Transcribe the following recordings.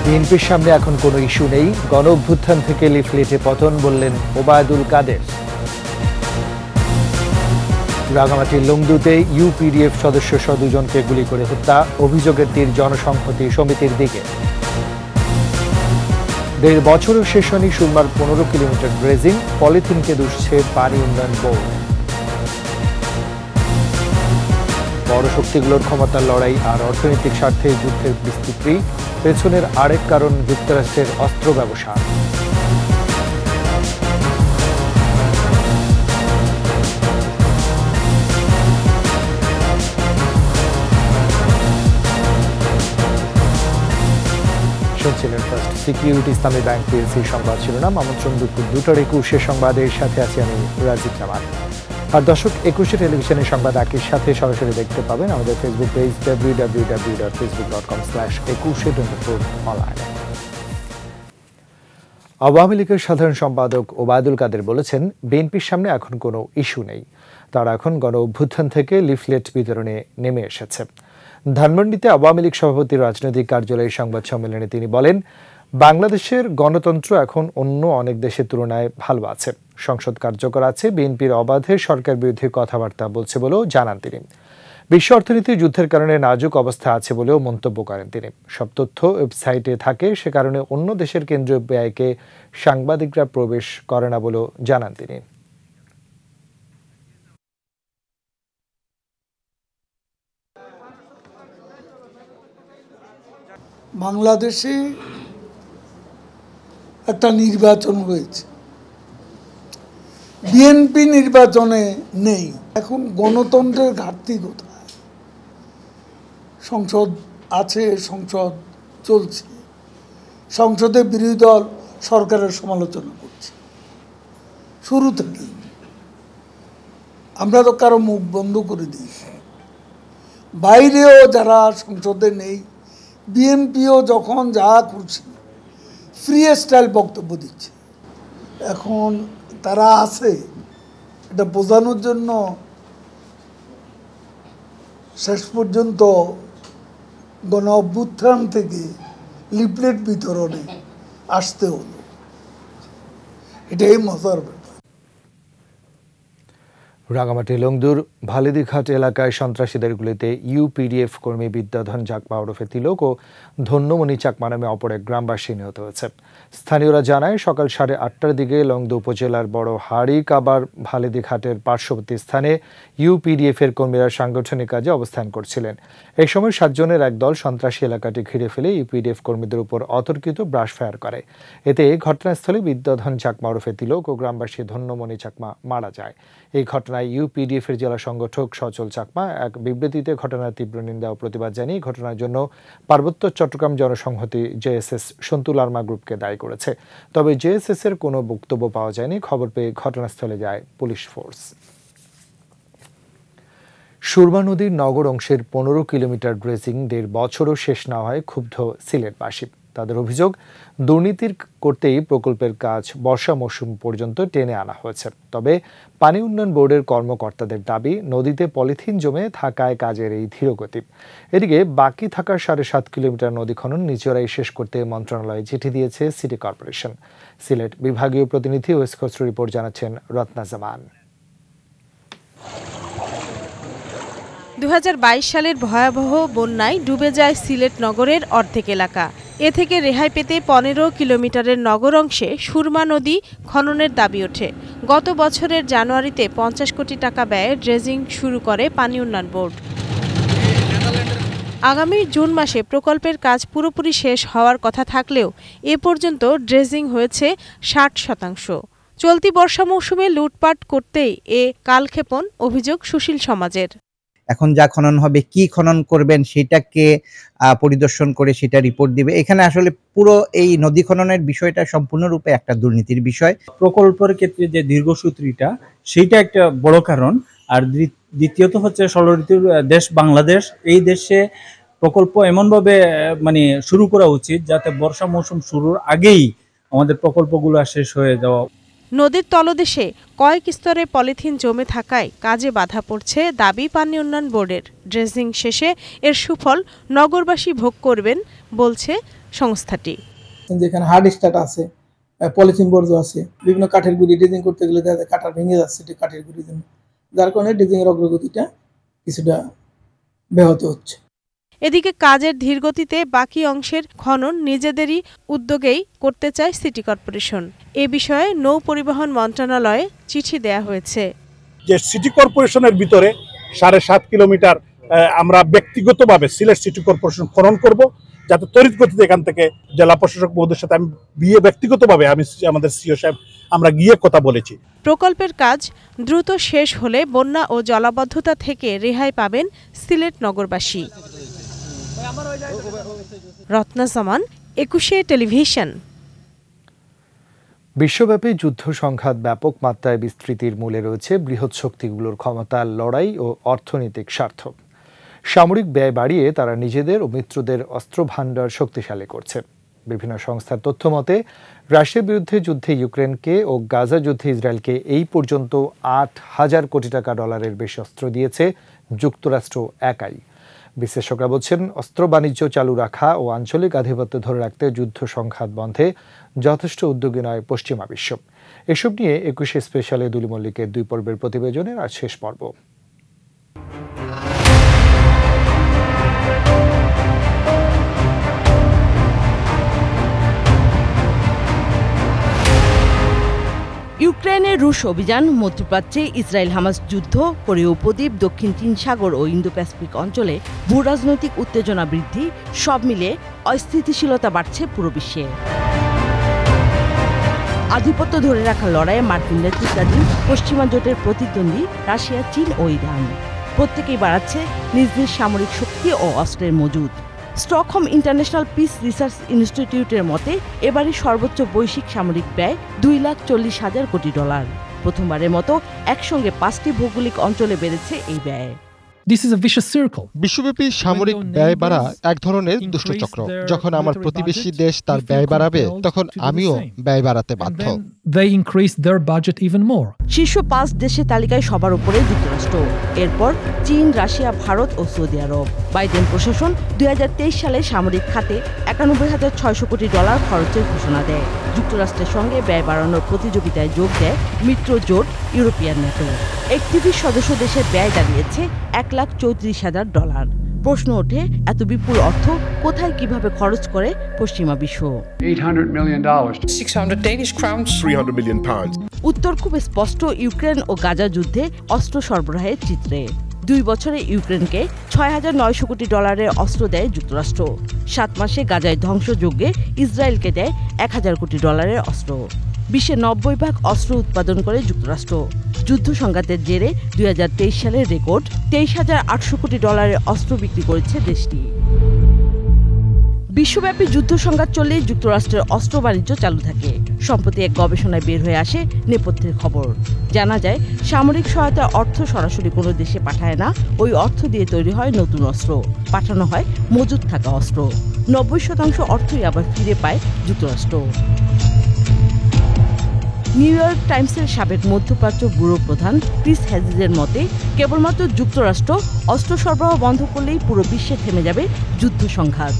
বিএনপির সামনে এখন কোনো ইস্যু নেই, গণ অভ্যুত্থান থেকে লিফলেটে পতন, বললেন ওবায়দুল কাদের। রাঙামাটির লংদুতে ইউপিডিএফ সদস্য সহ 2 জনকে গুলি করে হত্যা, অভিযোগের তীর জনসংহতি সমিতির দিকে। 1.5 বছরও শেষ হয়নি সুরমার 15 কিলোমিটার ড্রেজিং, পলিথিনকে দুষছে পানি উন্নয়ন বোর্ড। বড় শক্তিগুলোর ক্ষমতার লড়াই আর অর্থনৈতিক স্বার্থে যুদ্ধের বিস্তৃতি, পেছনের আরেক কারণ যুক্তরাষ্ট্রের অস্ত্র ব্যবসা। শুনছিলেন ফার্স্ট সিকিউরিটি ইসলামী ব্যাংক পিএলসি সংবাদ শিরোনাম। আমন্ত্রণ দুপুর 2:21 সংবাদের সাথে আছি আমি রাজীব জামান। আর দর্শক, 21 টেলিভিশনের সংবাদ একই সাথে সরাসরি দেখতে পাবেন আমাদের ফেসবুক পেজ www.facebook.com/2124online। আওয়ামী লীগের সাধারণ সম্পাদক ওবায়দুল কাদের বলেছেন, বিএনপির সামনে এখন কোনো ইস্যু নেই, তারা এখন গণ অভ্যুত্থান থেকে লিফলেট বিতরণে নেমে এসেছে। ধানমন্ডিতে আওয়ামী লীগ সভাপতির রাজনৈতিক কার্যালয়ের সংবাদ সম্মেলনে তিনি বলেন, বাংলাদেশের গণতন্ত্র এখন অন্য অনেক দেশের তুলনায় ভালো আছে, সংসদ কার্যকর আছে, বিএনপির অবাধে সরকার বিরোধী কথাবার্তা বলছে বলেও জানান তিনি। বিশ্ব অর্থনীতি যুদ্ধের কারণে নাজুক অবস্থা আছে বলেও মন্তব্য করেন তিনি। সব তথ্য ওয়েবসাইটে থাকে, সে কারণে অন্য দেশের কেন্দ্রীয় ব্যয়কে সাংবাদিকরা প্রবেশ করে না বলেও জানান তিনি। বাংলাদেশে একটা নির্বাচন হয়েছে, বিএনপি নির্বাচনে নেই। এখন গণতন্ত্রের ঘাটতি কোথায়? সংসদ আছে, সংসদ চলছে, সংসদে বিরোধী দল সরকারের সমালোচনা করছে শুরু থেকে। আমরা তো কারো মুখ বন্ধ করে দিয়েছি, বাইরেও যারা সংসদে নেই, বিএনপিও যখন যা করছে ফ্রি স্টাইল বক্তব্য দিচ্ছে। এখন তারা আছে এটা বোঝানোর জন্য শেষ পর্যন্ত গণ অভ্যুত্থান থেকে লিফলেট বিতরণে আসতে হলো, এটাই মজার ব্যাপার। রাঙামাটি লংদুর ভালেদিঘাট এলাকায় সন্ত্রাসীদের গুলিতে ইউপিডিএফ কর্মী বিদ্যাধন চাকমা ওরফে তিলক ও ধন্যমণি চাকমা নামে অপর এক গ্রামবাসী নিহত হয়েছে। স্থানীয়রা জানায়, সকাল 8:30টার দিকে লংদু উপজেলার বড় হাড়ি কাবার ভালেদিঘাটের পার্শ্ববর্তী স্থানে ইউপিডিএফ এর কর্মীরা সাংগঠনিক কাজে অবস্থান করছিলেন। এই সময় 7 জনের এক দল সন্ত্রাসী এলাকাটি ঘিরে ফেলে ইউপিডিএফ কর্মীদের উপর অতর্কিত ব্রাশ ফায়ার করে। এতে ঘটনাস্থলে বিদ্যাধন চাকমা ওরফে তিলক ও গ্রামবাসী ধন্যমণি চাকমা মারা যায়। এই ঘটনায় ইউপিডিএফ এর জেলা সংগঠক সচল চাকমা এক বিবৃতিতে ঘটনার তীব্র নিন্দা ও প্রতিবাদ জানিয়ে ঘটনার জন্য পার্বত্য চট্টগ্রাম জনসংহতি জেএসএস সন্তুল আর্মা গ্রুপকে দায়ী করেছে। তবে জেএসএস এর কোনো বক্তব্য পাওয়া যায়নি। খবর পেয়ে ঘটনাস্থলে যায় পুলিশ ফোর্স। সুরমা নদীর নগর অংশের 15 কিলোমিটার ড্রেজিং 1.5 বছরও শেষ না হয় ক্ষুব্ধ সিলেটবাসী। তাদের অভিযোগ, দুর্নীতির করতেই প্রকল্পের কাজ বর্ষা মৌসুম পর্যন্ত টেনে আনা হয়েছে। তবে পানি উন্নয়ন বোর্ডের কর্মকর্তাদের দাবি, নদীতে পলিথিন জমে থাকায় কাজের এই ধীরগতি। এদিকে বাকি থাকা 7.5 কিলোমিটার নদী খনন নিজেরাই শেষ করতে মন্ত্রণালয়ে চিঠি দিয়েছে সিটি কর্পোরেশন। সিলেট বিভাগীয় প্রতিনিধি ওয়েস্ট কোস্ট রিপোর্ট জানাচ্ছেন রত্না জামান। 2022 সালের ভয়াবহ বন্যায় ডুবে যায় সিলেট নগরের অর্ধেক এলাকা। এ থেকে রেহাই পেতে 15 কিলোমিটারের নগর অংশে সুরমা নদী খননের দাবি ওঠে। গত বছরের জানুয়ারিতে 50 কোটি টাকা ব্যয়ে ড্রেজিং শুরু করে পানি উন্নয়ন বোর্ড। আগামী জুন মাসে প্রকল্পের কাজ পুরোপুরি শেষ হওয়ার কথা থাকলেও এ পর্যন্ত ড্রেজিং হয়েছে 60%। চলতি বর্ষা মৌসুমে লুটপাট করতেই এ কালক্ষেপণ, অভিযোগ সুশীল সমাজের। এখন যা খনন হবে, কি খনন করবেন সেটাকে পরিদর্শন করে সেটা রিপোর্ট দিবে। এখানে আসলে পুরো এই নদী খননের বিষয়টা সম্পূর্ণরূপে একটা দুর্নীতির বিষয়। প্রকল্পের ক্ষেত্রে যে দীর্ঘসূত্রিটা, সেইটা একটা বড় কারণ। আর দ্বিতীয়ত হচ্ছে ষড়ঋতুর দেশ বাংলাদেশ, এই দেশে প্রকল্প এমনভাবে শুরু করা উচিত যাতে বর্ষা মৌসুম শুরুর আগেই আমাদের প্রকল্পগুলো শেষ হয়ে যাওয়া। নদীর তলদেশে কয়েক স্তরে পলিথিন জমে থাকায় কাজে বাধা পড়ছে দাবি পানি উন্নয়ন বোর্ডের। ড্রেজিং শেষে এর সুফল নগরবাসী ভোগ করবেন বলছে সংস্থাটি। যেখানে হার্ড স্টার্ট আছে, পলিথিন বর্জ্য আছে, বিভিন্ন কাঠের গুঁড়ি ডিজিং করতে গেলে দেখা যায় কাটা ভেঙে যাচ্ছে কাঠের গুঁড়ির জন্য, যার কারণে ডিজিংয়ের অগ্রগতিটা কিছুটা ব্যাহত হচ্ছে। এদিকে কাজের ধীরগতিতে বাকি অংশের খনন নিজেদেরই উদ্যোগেই করতে চায় সিটি কর্পোরেশন। এ বিষয়ে নৌ পরিবহন মন্ত্রণালয়ে চিঠি দেয়া হয়েছে। যে সিটি কর্পোরেশনের ভিতরে 7.5 কিলোমিটার আমরা ব্যক্তিগতভাবে সিলেট সিটি কর্পোরেশন খনন করব, যাতে তড়িৎ গতিতে এখান থেকে জেলা প্রশাসক মহোদয়ের সাথে আমি ব্যক্তিগতভাবে আমাদের সিও সাহেব আমরা গিয়ে কথা বলেছি। প্রকল্পের কাজ দ্রুত শেষ হলে বন্যা ও জলাবদ্ধতা থেকে রেহাই পাবেন সিলেট নগরবাসী। রত্না জামান, 21 টেলিভিশন। বিশ্বব্যাপী যুদ্ধ সংঘাত ব্যাপক মাত্রায় বিস্তৃতির মূলে রয়েছে বৃহৎ শক্তিগুলোর ক্ষমতা, লড়াই ও অর্থনৈতিক স্বার্থ। সামরিক ব্যয় বাড়িয়ে তারা নিজেদের ও মিত্রদের অস্ত্র ভাণ্ডার শক্তিশালী করছে। বিভিন্ন সংস্থার তথ্য মতে রাশিয়ার বিরুদ্ধে যুদ্ধে ইউক্রেনকে ও গাজা যুদ্ধে ইসরায়েলকে এই পর্যন্ত 8,000 কোটি টাকা ডলারের বেশি অস্ত্র দিয়েছে যুক্তরাষ্ট্র একাই। বিশ্লেষকরা বলছেন, অস্ত্র বাণিজ্য চালু রাখা ও আঞ্চলিক আধিপত্য ধরে রাখতে যুদ্ধ সংঘাত বন্ধে যথেষ্ট উদ্যোগী নয় পশ্চিমা বিশ্ব। এসব নিয়ে 21 স্পেশালে দুলি মল্লিকের 2 পর্বের প্রতিবেদনের আজ শেষ পর্ব। ইউক্রেনের রুশ অভিযান, মধ্যপ্রাচ্যে ইসরায়েল হামাস যুদ্ধ, কোরীয় উপদ্বীপ, দক্ষিণ চীন সাগর ও ইন্দো প্যাসিফিক অঞ্চলে ভূরাজনৈতিক উত্তেজনা বৃদ্ধি, সব মিলে অস্থিতিশীলতা বাড়ছে পুরো বিশ্বে। আধিপত্য ধরে রাখার লড়াইয়ে মার্কিন নেতৃত্বাধীন পশ্চিমা জোটের প্রতিদ্বন্দ্বী রাশিয়া, চীন ও ইরান প্রত্যেকেই বাড়াচ্ছে নিজ নিজ সামরিক শক্তি ও অস্ত্রের মজুদ। স্টকহোম ইন্টারন্যাশনাল পিস রিসার্চ ইনস্টিটিউটের মতে এবারই সর্বোচ্চ বৈশ্বিক সামরিক ব্যয় $2,40,000 কোটি। প্রথমবারের মতো একসঙ্গে 5টি ভৌগোলিক অঞ্চলে বেড়েছে এই ব্যয়। বিশ্বব্যাপী সামরিক ব্যয় বাড়া এক ধরনের দুষ্টচক্র। যখন আমার প্রতিবেশী দেশ তার ব্যয় বাড়াবে, তখন আমিও ব্যয় বাড়াতে বাধ্য। শীর্ষ 5 দেশের তালিকায় সবার উপরে যুক্তরাষ্ট্র, এরপর চীন, রাশিয়া, ভারত ও সৌদি আরব। বাইডেন প্রশাসন 2023 সালে সামরিক খাতে $91,600 কোটি খরচের ঘোষণা দেয়। যুক্তরাষ্ট্রের সঙ্গে ব্যয় বাড়ানোর প্রতিযোগিতায় যোগ দেয় মিত্র জোট ইউরোপিয়ান নেটো। 31 সদস্য দেশের ব্যয় দাঁড়িয়েছে $1,34,000। প্রশ্ন ওঠে, এত বিপুল অর্থ কোথায় কিভাবে খরচ করে পশ্চিমা বিশ্ব? $800 million, 600 Danish crowns, £300 million. উত্তর খুব স্পষ্ট ইউক্রেন ও গাজা যুদ্ধে অস্ত্র সরবরাহের চিত্রে। 2 বছরে ইউক্রেনকে $6,900 কোটি অস্ত্র দেয় যুক্তরাষ্ট্র। 7 মাসে গাজায় ধ্বংসযজ্ঞে ইসরায়েলকে দেয় $1,000 কোটি অস্ত্র। বিশ্বের 90% অস্ত্র উৎপাদন করে যুক্তরাষ্ট্র। যুদ্ধ সংঘাতের জেরে 2023 সালের রেকর্ড $23,800 কোটি অস্ত্র বিক্রি করেছে দেশটি। বিশ্বব্যাপী যুদ্ধ সংঘাত চললেই যুক্তরাষ্ট্রের অস্ত্র বাণিজ্য চালু থাকে। সম্প্রতি এক গবেষণায় বের হয়ে আসে নেপথ্যের খবর। জানা যায়, সামরিক সহায়তা অর্থ সরাসরি কোনো দেশে পাঠায় না, ওই অর্থ দিয়ে তৈরি হয় নতুন অস্ত্র, পাঠানো হয় মজুদ থাকা অস্ত্র। 90% অর্থই আবার ফিরে পায় যুক্তরাষ্ট্র। নিউ ইয়র্ক টাইমসের সাবেক মধ্যপ্রাচ্য ব্যুরো প্রধান ক্রিস হ্যাজিজের মতে, কেবলমাত্র যুক্তরাষ্ট্র অস্ত্র সরবরাহ বন্ধ করলেই পুরো বিশ্বে থেমে যাবে যুদ্ধ সংঘাত।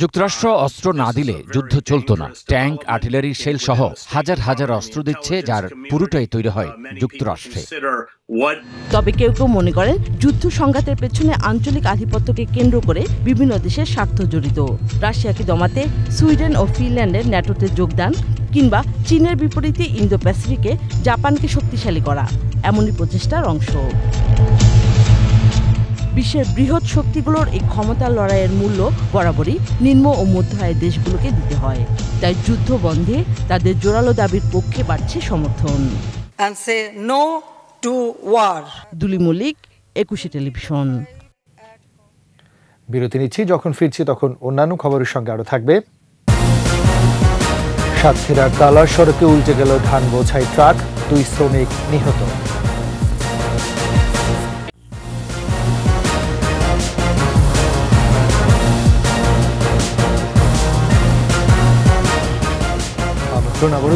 যুক্তরাষ্ট্র অস্ত্র না দিলে যুদ্ধ চলতো না। ট্যাঙ্ক, আর্টিলারি, শেল সহ হাজার হাজার অস্ত্র দিচ্ছে, যার পুরোটাই তৈরি হয় যুক্তরাষ্ট্রে। তবে কেউ কেউ মনে করেন, যুদ্ধ সংঘাতের পেছনে আঞ্চলিক আধিপত্যকে কেন্দ্র করে বিভিন্ন দেশের স্বার্থ জড়িত। রাশিয়াকে দমাতে সুইডেন ও ফিনল্যান্ডের ন্যাটোতে যোগদান, কিংবা চীনের বিপরীতে ইন্দো প্যাসিফিকে জাপানকে শক্তিশালী করা, এমনই প্রচেষ্টার অংশ। বিশ্বের বৃহৎ শক্তিগুলোর এই ক্ষমতার লড়াইয়ের মূল্য বরাবরই নিম্ন ও মধ্য আয়ের দেশগুলোকে দিতে হয়। তাই যুদ্ধ বন্ধে তাদের জোরালো দাবির পক্ষে বাড়ছে সমর্থন। দুলি মল্লিক, 21 টেলিভিশন। বিরতি নিচ্ছি, যখন ফিরছি তখন অন্যান্য খবরের সঙ্গে আরো থাকবে। সাতক্ষীরার কালার সড়কে উল্টে গেল ধান বোঝাই ট্রাক, 2 শ্রমিক নিহত।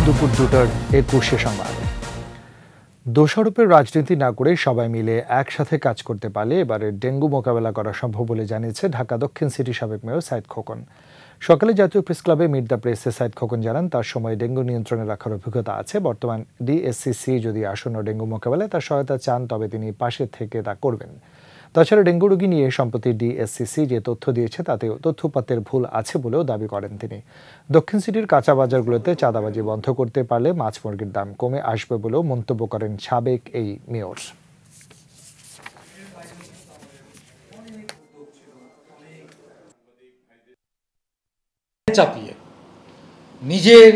দুপুর 2টার 21 সংবাদ। দোষারোপের রাজনীতি না করে সবাই মিলে একসাথে কাজ করতে পারলে এবারে ডেঙ্গু মোকাবেলা করা সম্ভব বলে জানিয়েছে ঢাকা দক্ষিণ সিটি সাবেক মেয়র সাইদ খোকন। সকালে জাতীয় প্রেস ক্লাবে মিট দ্য প্রেসে সাইদ খোকন জানান তার সময় ডেঙ্গু নিয়ন্ত্রণে রাখার অভিজ্ঞতা আছে। বর্তমান ডিএসসিসি যদি আসন্ন ডেঙ্গু মোকাবেলায় তার সহায়তা চান তবে তিনি পাশে থেকে তা করবেন। তাছাড়া ডেঙ্গু রোগী নিয়ে সম্প্রতি ডিএসসিসি যে তথ্য দিয়েছে তাতেও তথ্যপাতের ভুল আছে বলেও দাবি করেন তিনি। দক্ষিণ সিটির কাঁচা বাজারগুলোতে চাঁদাবাজি বন্ধ করতে পারলে মাছ মুরগির দাম কমে আসবে বলেও মন্তব্য করেন সাবেক এই মেয়র। চাপিয়ে নিজের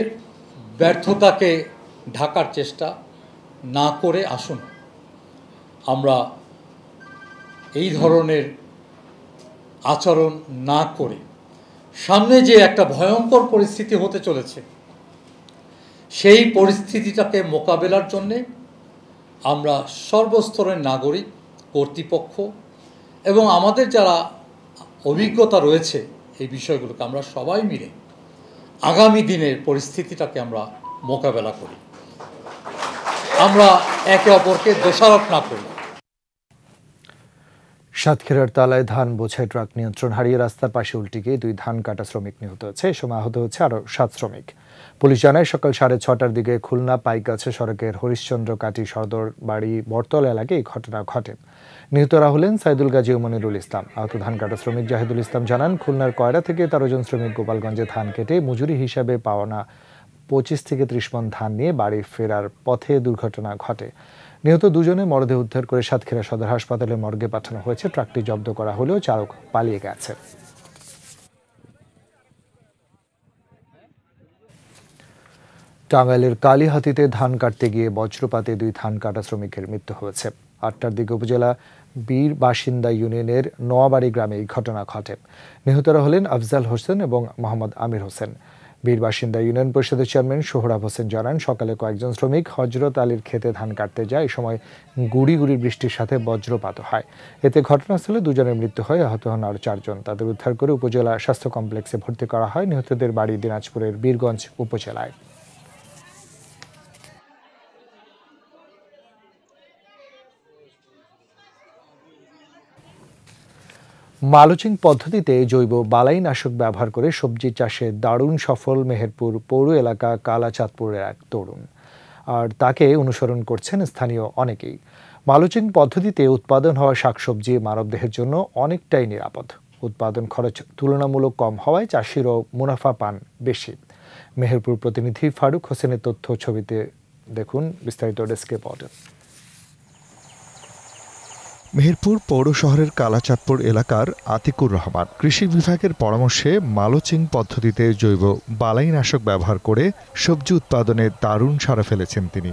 ব্যর্থতাকে ঢাকার চেষ্টা না করে আসুন আমরা এই ধরনের আচরণ না করে সামনে যে একটা ভয়ঙ্কর পরিস্থিতি হতে চলেছে সেই পরিস্থিতিটাকে মোকাবেলার জন্যে আমরা সর্বস্তরের নাগরিক, কর্তৃপক্ষ এবং আমাদের যারা অভিজ্ঞতা রয়েছে এই বিষয়গুলোকে আমরা সবাই মিলে আগামী দিনের পরিস্থিতিটাকে আমরা মোকাবেলা করি, আমরা একে অপরকে দোষারোপ না করি। সাতক্ষীরার তালায় ধান বোঝাই ট্রাক নিয়ন্ত্রণ হারিয়ে রাস্তার পাশে উল্টে গিয়ে 2 ধান কাটা শ্রমিক নিহত হয়েছে। এ সময় আহত হচ্ছে আরও 7 শ্রমিক। পুলিশ জানায় সকাল 6:30টার দিকে খুলনা পাইকগাছা সড়কের হরিশ্চন্দ্র কাটি সদর বাড়ি বটতলা এলাকায় এই ঘটনা ঘটে। নিহতরা হলেন সাইদুল গাজী ও মনিরুল ইসলাম। আহত ধান কাটা শ্রমিক জাহিদুল ইসলাম জানান খুলনার কয়রা থেকে 13 জন শ্রমিক গোপালগঞ্জে ধান কেটে মজুরি হিসাবে পাওনা 25 থেকে 30 মণ ধান নিয়ে বাড়ি ফেরার পথে দুর্ঘটনা ঘটে। নিহত 2 জনের মরদেহ উদ্ধার করে সাতক্ষীরা সদর হাসপাতালে মর্গে পাঠানো হয়েছে। ট্রাকটি জব্দ করা হলেও চালক পালিয়ে গেছে। টাঙ্গাইলের কালীহাতিতে ধান কাটতে গিয়ে বজ্রপাতে 2 ধান কাটা শ্রমিকের মৃত্যু হয়েছে। 8টার দিকে উপজেলা বীর বাসিন্দা ইউনিয়নের নোয়াবাড়ি গ্রামে এই ঘটনা ঘটে। নিহতরা হলেন আফজাল হোসেন এবং মোহাম্মদ আমির হোসেন। বীর বাসিন্দা ইউনিয়ন পরিষদের চেয়ারম্যান সোহরাব হোসেন জানান সকালে কয়েকজন শ্রমিক হজরত আলীর ক্ষেতে ধান কাটতে যায়। এই সময় গুড়ি গুড়ি বৃষ্টির সাথে বজ্রপাত হয়। এতে ঘটনাস্থলে 2 জনের মৃত্যু হয়, আহত হন আরও 4 জন। তাদের উদ্ধার করে উপজেলা স্বাস্থ্য কমপ্লেক্সে ভর্তি করা হয়। নিহতদের বাড়ি দিনাজপুরের বীরগঞ্জ উপজেলায়। মালচিং পদ্ধতিতে জৈব বালাইনাশক ব্যবহার করে সবজি চাষে দারুণ সফল মেহেরপুর পৌর এলাকা কালাচাঁদপুরের এক তরুণ, আর তাকে অনুসরণ করছেন স্থানীয় অনেকেই। মালচিং পদ্ধতিতে উৎপাদন হওয়া শাকসবজি মানবদেহের জন্য অনেকটাই নিরাপদ। উৎপাদন খরচ তুলনামূলক কম হওয়ায় চাষিরও মুনাফা পান বেশি। মেহেরপুর প্রতিনিধি ফারুক হোসেনের তথ্য ছবিতে দেখুন বিস্তারিত ডেস্ক রিপোর্টে। মেহেরপুর পৌর শহরের কালাচাঁদপুর এলাকার আতিকুর রহমান কৃষি বিভাগের পরামর্শে মালচিং পদ্ধতিতে জৈব বালাইনাশক ব্যবহার করে সবজি উৎপাদনে দারুণ সাড়া ফেলেছেন তিনি।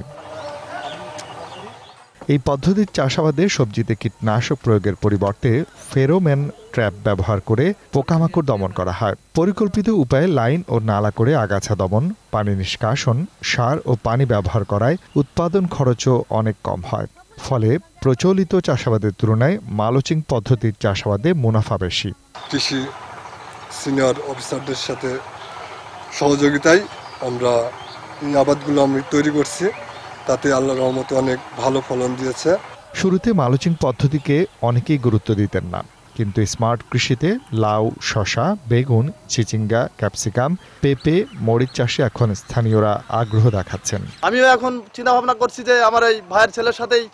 এই পদ্ধতির চাষাবাদে সবজিতে কীটনাশক প্রয়োগের পরিবর্তে ফেরোমেন ট্র্যাপ ব্যবহার করে পোকামাকড় দমন করা হয়। পরিকল্পিত উপায়ে লাইন ও নালা করে আগাছা দমন, পানি নিষ্কাশন, সার ও পানি ব্যবহার করায় উৎপাদন খরচও অনেক কম হয়। ফলে প্রচলিত চাষাবাদের তুলনায় মালচিং পদ্ধতির চাষাবাদে মুনাফা বেশি। কৃষি সিনিয়র অফিসারদের সাথে সহযোগিতায় আমরা এই আবাদগুলো আমি তৈরি করছি, তাতে আল্লাহর রহমতে অনেক ভালো ফলন দিয়েছে। শুরুতে মালচিং পদ্ধতিকে অনেকেই গুরুত্ব দিতেন না, কিন্তু স্মার্ট কৃষিতে লাউ, শশা, বেগুন, চিচিঙ্গা, ক্যাপসিকাম, পেঁপে, মরিচ চাষে এখন স্থানীয়রা আগ্রহ দেখাচ্ছেন। আমিও এখন চিন্তা ভাবনা করছি যে আমার এই ভাইয়ের ছেলের সাথেই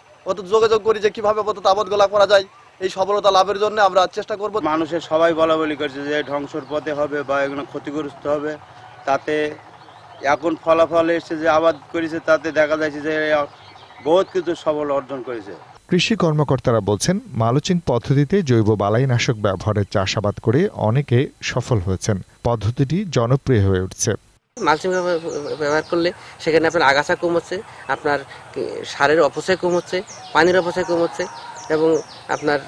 যোগাযোগ করি যে কিভাবে আবাদগুলা করা যায়। এই সফলতা লাভের জন্য আমরা চেষ্টা করব। মানুষের সবাই বলা বলি করছে যে ধ্বংসর পথে হবে বা এগুলো ক্ষতিগ্রস্ত হবে, তাতে এখন ফলাফল এসছে যে আবাদ করেছে তাতে দেখা যাচ্ছে যে বহুত কিছু সফল অর্জন করেছে। কৃষি কর্মকর্তারা বলছেন মালচিং পদ্ধতিতে জৈব বালাইনাশক ব্যবহারের চাষাবাদ করে অনেকে সফল হয়েছেন। পদ্ধতিটি জনপ্রিয় হয়ে উঠছে। মালচিং ব্যবহার করলে সেখানে আপনার আগাছা কম হচ্ছে, আপনার সারের অপচয় কম হচ্ছে, পানির অপচয় কম হচ্ছে এবং আপনার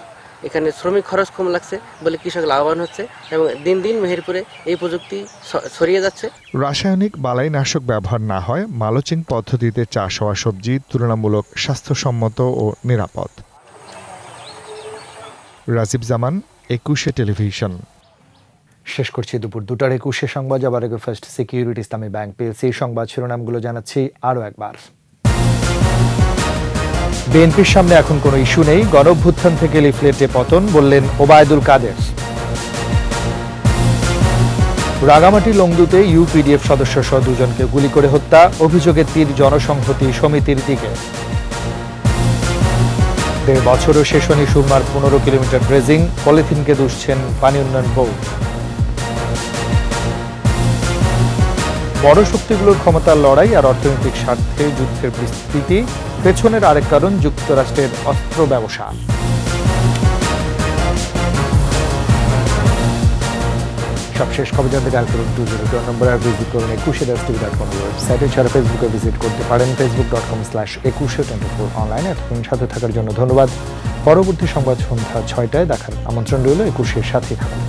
এখানে শ্রমিক খরচ কম লাগছে বলে কৃষক লাভবান হচ্ছে এবং দিন দিন মেহেরপুরে এই প্রযুক্তি ছড়িয়ে যাচ্ছে। রাসায়নিক বালাইনাশক ব্যবহার না হয় মালচিং পদ্ধতিতে চাষ হওয়া সবজি তুলনামূলক স্বাস্থ্যসম্মত ও নিরাপদ। রাজীব জামান, 21 টেলিভিশন। শেষ করছি দুপুর 2টার 21 সংবাদ। যাবার আগে ফার্স্ট সিকিউরিটি ইসলামী ব্যাংক পিএলসি সংবাদ শিরোনামগুলো জানাচ্ছি আরও একবার। বিএনপির সামনে এখন কোনো ইস্যু নেই, গণঅভ্যুত্থান থেকে লিফলেটে পতন, বললেন ওবায়দুল কাদের। রাঙামাটি লংদুতে ইউপিডিএফ সদস্য সহ 2 জনকে গুলি করে হত্যা, অভিযোগে তীর জনসংহতি সমিতির দিকে। 1.5 বছরও শেষ হয়নি সুরমার 15 কিলোমিটার ড্রেজিং, পলিথিনকে দুষছেন পানি উন্নয়ন বোর্ড। বড় শক্তিগুলোর ক্ষমতার লড়াই আর অর্থনৈতিক স্বার্থে যুদ্ধের বিস্তৃতি, পেছনের আরেক কারণ যুক্তরাষ্ট্রের অস্ত্র ব্যবসা। সবশেষ খবর জানতে ডায়াল করুন 202 নম্বর আর ভিজিট করুন ekushe.tv.com ওয়েবসাইটে। ছাড়া ফেসবুকে ভিজিট করতে পারেন facebook.com/ekushe24 অনলাইনে। এতক্ষণ সাথে থাকার জন্য ধন্যবাদ। পরবর্তী সংবাদ সন্ধ্যা 6টায় দেখার আমন্ত্রণ রইল। একুশের সাথে থাকুন।